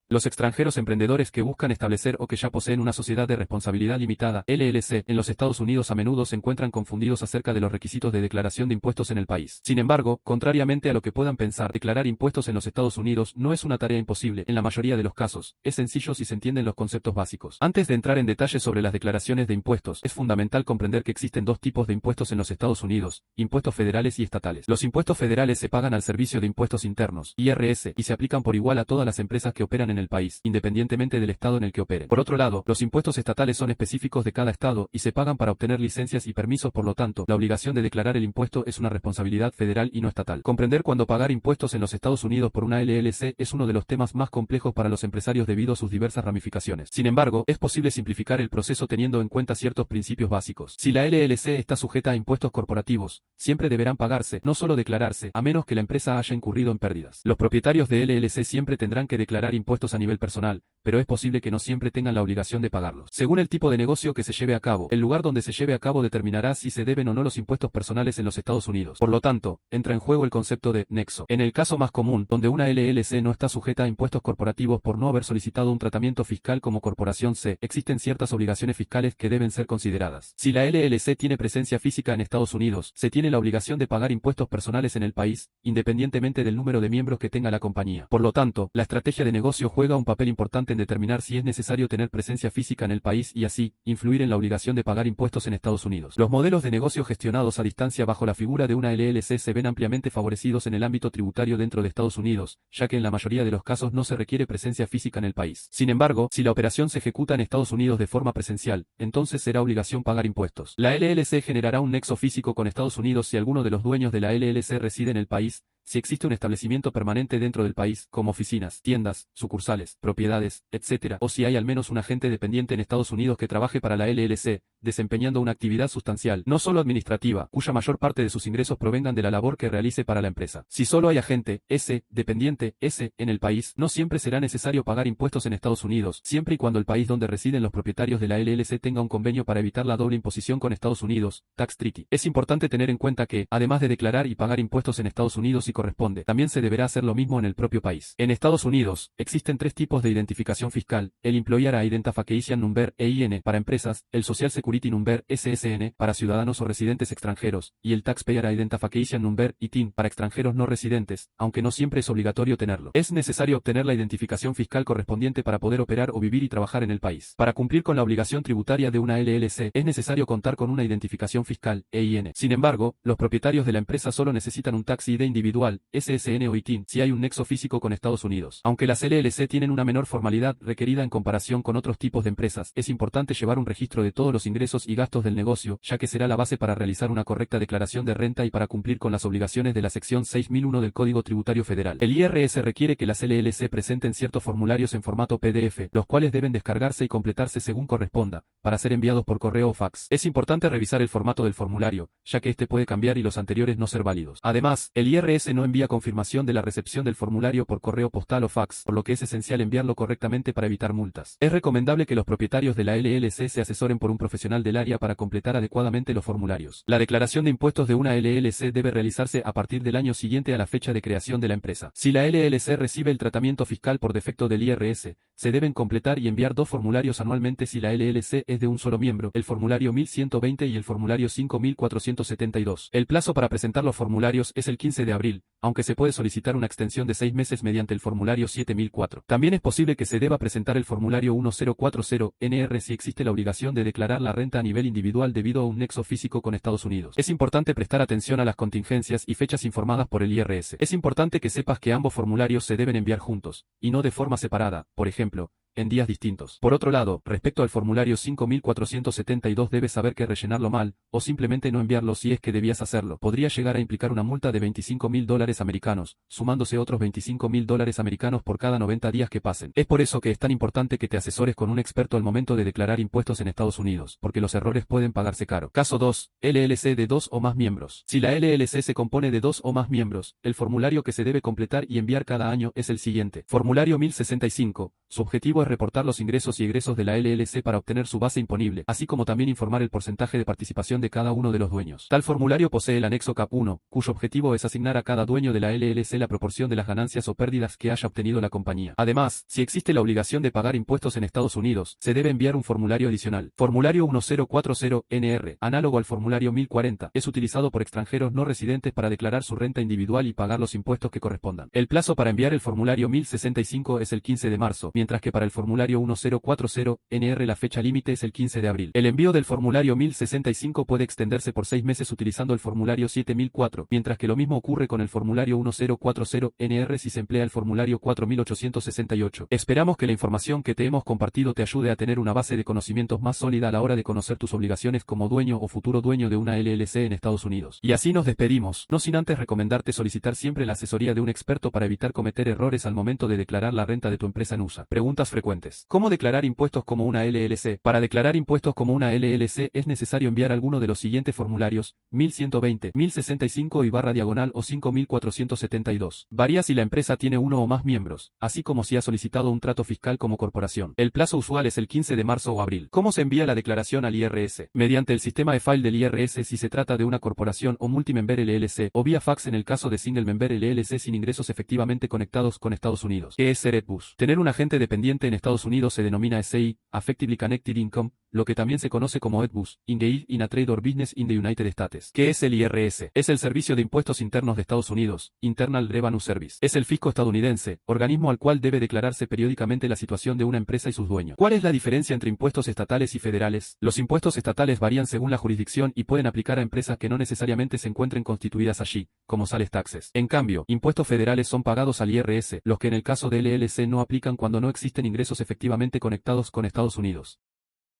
Los extranjeros emprendedores que buscan establecer o que ya poseen una sociedad de responsabilidad limitada, LLC, en los Estados Unidos a menudo se encuentran confundidos acerca de los requisitos de declaración de impuestos en el país. Sin embargo, contrariamente a lo que puedan pensar, declarar impuestos en los Estados Unidos no es una tarea imposible. En la mayoría de los casos, es sencillo si se entienden los conceptos básicos. Antes de entrar en detalles sobre las declaraciones de impuestos, es fundamental comprender que existen dos tipos de impuestos en los Estados Unidos: impuestos federales y estatales. Los impuestos federales se pagan al Servicio de Impuestos Internos, IRS, y se aplican por igual a todas las empresas que operan en el país, independientemente del estado en el que operen. Por otro lado, los impuestos estatales son específicos de cada estado y se pagan para obtener licencias y permisos. Por lo tanto, la obligación de declarar el impuesto es una responsabilidad federal y no estatal. Comprender cuándo pagar impuestos en los Estados Unidos por una LLC es uno de los temas más complejos para los empresarios debido a sus diversas ramificaciones. Sin embargo, es posible simplificar el proceso teniendo en cuenta ciertos principios básicos. Si la LLC está sujeta a impuestos corporativos, siempre deberán pagarse, no solo declararse, a menos que la empresa haya incurrido en pérdidas. Los propietarios de LLC siempre tendrán que declarar impuestos a nivel personal, pero es posible que no siempre tengan la obligación de pagarlos. Según el tipo de negocio que se lleve a cabo, el lugar donde se lleve a cabo determinará si se deben o no los impuestos personales en los Estados Unidos. Por lo tanto, entra en juego el concepto de nexo. En el caso más común, donde una LLC no está sujeta a impuestos corporativos por no haber solicitado un tratamiento fiscal como corporación C, existen ciertas obligaciones fiscales que deben ser consideradas. Si la LLC tiene presencia física en Estados Unidos, se tiene la obligación de pagar impuestos personales en el país, independientemente del número de miembros que tenga la compañía. Por lo tanto, la estrategia de negocio juega un papel importante en determinar si es necesario tener presencia física en el país y así, influir en la obligación de pagar impuestos en Estados Unidos. Los modelos de negocio gestionados a distancia bajo la figura de una LLC se ven ampliamente favorecidos en el ámbito tributario dentro de Estados Unidos, ya que en la mayoría de los casos no se requiere presencia física en el país. Sin embargo, si la operación se ejecuta en Estados Unidos de forma presencial, entonces será obligación pagar impuestos. La LLC generará un nexo físico con Estados Unidos si alguno de los dueños de la LLC reside en el país, si existe un establecimiento permanente dentro del país, como oficinas, tiendas, sucursales, propiedades, etc., o si hay al menos un agente dependiente en Estados Unidos que trabaje para la LLC, desempeñando una actividad sustancial, no solo administrativa, cuya mayor parte de sus ingresos provengan de la labor que realice para la empresa. Si solo hay agente S, dependiente S, en el país, no siempre será necesario pagar impuestos en Estados Unidos, siempre y cuando el país donde residen los propietarios de la LLC tenga un convenio para evitar la doble imposición con Estados Unidos, Tax Treaty. Es importante tener en cuenta que, además de declarar y pagar impuestos en Estados Unidos y corresponde, también se deberá hacer lo mismo en el propio país. En Estados Unidos, existen tres tipos de identificación fiscal: el Employer Identification Number, EIN, para empresas, el Social Security Number, SSN, para ciudadanos o residentes extranjeros, y el Taxpayer Identification Number, ITIN, para extranjeros no residentes, aunque no siempre es obligatorio tenerlo. Es necesario obtener la identificación fiscal correspondiente para poder operar o vivir y trabajar en el país. Para cumplir con la obligación tributaria de una LLC, es necesario contar con una identificación fiscal, EIN. Sin embargo, los propietarios de la empresa solo necesitan un Tax ID individual, SSN o ITIN, si hay un nexo físico con Estados Unidos. Aunque las LLC tienen una menor formalidad requerida en comparación con otros tipos de empresas, es importante llevar un registro de todos los ingresos y gastos del negocio, ya que será la base para realizar una correcta declaración de renta y para cumplir con las obligaciones de la sección 6001 del Código Tributario Federal. El IRS requiere que las LLC presenten ciertos formularios en formato PDF, los cuales deben descargarse y completarse según corresponda, para ser enviados por correo o fax. Es importante revisar el formato del formulario, ya que este puede cambiar y los anteriores no ser válidos. Además, el IRS no envía confirmación de la recepción del formulario por correo postal o fax, por lo que es esencial enviarlo correctamente para evitar multas. Es recomendable que los propietarios de la LLC se asesoren por un profesional del área para completar adecuadamente los formularios. La declaración de impuestos de una LLC debe realizarse a partir del año siguiente a la fecha de creación de la empresa. Si la LLC recibe el tratamiento fiscal por defecto del IRS, se deben completar y enviar dos formularios anualmente si la LLC es de un solo miembro, el formulario 1120 y el formulario 5472. El plazo para presentar los formularios es el 15 de abril, aunque se puede solicitar una extensión de 6 meses mediante el formulario 7004. También es posible que se deba presentar el formulario 1040-NR si existe la obligación de declarar la renta a nivel individual debido a un nexo físico con Estados Unidos. Es importante prestar atención a las contingencias y fechas informadas por el IRS. Es importante que sepas que ambos formularios se deben enviar juntos, y no de forma separada, por ejemplo, en días distintos. Por otro lado, respecto al formulario 5472 debes saber que rellenarlo mal, o simplemente no enviarlo si es que debías hacerlo, podría llegar a implicar una multa de $25.000 americanos, sumándose otros $25.000 americanos por cada 90 días que pasen. Es por eso que es tan importante que te asesores con un experto al momento de declarar impuestos en Estados Unidos, porque los errores pueden pagarse caro. Caso 2. LLC de 2 o más miembros. Si la LLC se compone de 2 o más miembros, el formulario que se debe completar y enviar cada año es el siguiente. Formulario 1065. Su objetivo es reportar los ingresos y egresos de la LLC para obtener su base imponible, así como también informar el porcentaje de participación de cada uno de los dueños. Tal formulario posee el anexo CAP 1, cuyo objetivo es asignar a cada dueño de la LLC la proporción de las ganancias o pérdidas que haya obtenido la compañía. Además, si existe la obligación de pagar impuestos en Estados Unidos, se debe enviar un formulario adicional. Formulario 1040-NR, análogo al formulario 1040, es utilizado por extranjeros no residentes para declarar su renta individual y pagar los impuestos que correspondan. El plazo para enviar el formulario 1065 es el 15 de marzo, mientras que para el formulario 1040-NR la fecha límite es el 15 de abril. El envío del formulario 1065 puede extenderse por 6 meses utilizando el formulario 7004, mientras que lo mismo ocurre con el formulario 1040-NR si se emplea el formulario 4868. Esperamos que la información que te hemos compartido te ayude a tener una base de conocimientos más sólida a la hora de conocer tus obligaciones como dueño o futuro dueño de una LLC en Estados Unidos. Y así nos despedimos, no sin antes recomendarte solicitar siempre la asesoría de un experto para evitar cometer errores al momento de declarar la renta de tu empresa en USA. Preguntas frecuentes. ¿Cómo declarar impuestos como una LLC? Para declarar impuestos como una LLC es necesario enviar alguno de los siguientes formularios: 1120, 1065 y /diagonal o 5472. Varía si la empresa tiene uno o más miembros, así como si ha solicitado un trato fiscal como corporación. El plazo usual es el 15 de marzo o abril. ¿Cómo se envía la declaración al IRS? Mediante el sistema e-file del IRS si se trata de una corporación o multimember LLC, o vía fax en el caso de single member LLC sin ingresos efectivamente conectados con Estados Unidos. ¿Qué es ser EDBUS? Tener un agente dependiente en Estados Unidos se denomina SEI, Effectively Connected Income, lo que también se conoce como EDBUS, Engaged in a Trade or Business in the United States. ¿Qué es el IRS? Es el Servicio de Impuestos Internos de Estados Unidos, Internal Revenue Service. Es el fisco estadounidense, organismo al cual debe declararse periódicamente la situación de una empresa y sus dueños. ¿Cuál es la diferencia entre impuestos estatales y federales? Los impuestos estatales varían según la jurisdicción y pueden aplicar a empresas que no necesariamente se encuentren constituidas allí, como sales taxes. En cambio, impuestos federales son pagados al IRS, los que en el caso de LLC no aplican cuando no existen ingresos efectivamente conectados con Estados Unidos.